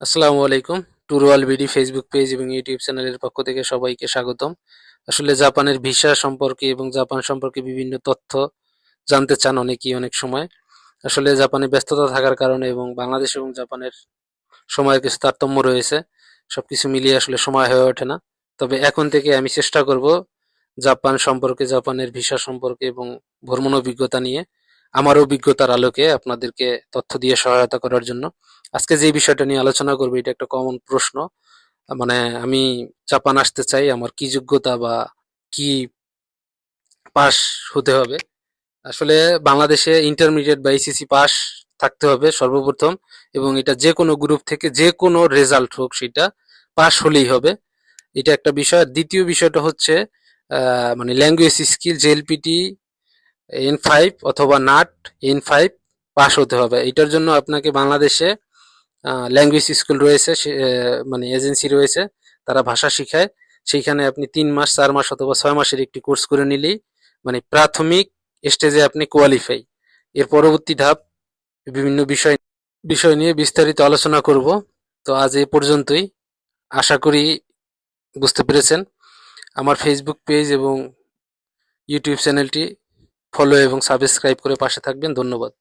আসসালামু আলাইকুম। ট্যুরওয়াল BD Facebook page এবং ইউটিউব চ্যানেলের পক্ষ থেকে সবাইকে স্বাগতম। আসলে জাপানের ভিসা সম্পর্কে এবং জাপান সম্পর্কে বিভিন্ন তথ্য জানতে চান অনেকেই অনেক সময়। আসলে জাপানে ব্যস্ততা থাকার কারণে এবং বাংলাদেশ এবং জাপানের সময়ের কিছু তারতম্য রয়েছে। সবকিছু মিলিয়ে আসলে সময় হয়ে ওঠে না। তবে এখন থেকে আমি চেষ্টা করব জাপান সম্পর্কে, জাপানের ভিসা সম্পর্কে এবং ভ্রমণ অভিজ্ঞতা নিয়ে আমার অভিজ্ঞতার আলোকে আপনাদেরকে তথ্য দিয়ে সহায়তা করার জন্য। আজকে যে বিষয়টা নিয়ে আলোচনা করবো এটা একটা কমন প্রশ্ন। মানে আমি জাপান আসতে চাই, আমার কি যোগ্যতা বা কি পাস হতে হবে? আসলে বাংলাদেশে ইন্টারমিডিয়েট বা এইচএসসি পাস থাকতে হবে সর্বপ্রথম, এবং এটা যে কোনো গ্রুপ থেকে যে কোনো রেজাল্ট হোক সেটা পাস হলেই হবে। এটা একটা বিষয়। দ্বিতীয় বিষয়টা হচ্ছে মানে ল্যাঙ্গুয়েজ স্কিল জেএলপিটি N5 অথবা নাট N5 পাস হতে হবে। এটার জন্য আপনাকে বাংলাদেশে ল্যাঙ্গুয়েজ স্কুল রয়েছে, মানে এজেন্সি রয়েছে, তারা ভাষা শিখায়। সেইখানে আপনি 3 মাস 4 মাস অথবা 6 মাসের একটি কোর্স করে নিলেই মানে প্রাথমিক স্টেজে আপনি কোয়ালিফাই। এর পরবর্তী ধাপ বিভিন্ন বিষয় বিষয় নিয়ে বিস্তারিত আলোচনা করব। তো আজ এই পর্যন্তই। আশা করি বুঝতে পেরেছেন। আমার ফেসবুক পেজ এবং ইউটিউব চ্যানেলটি ফলো এবং সাবস্ক্রাইব করে পাশে থাকবেন। ধন্যবাদ।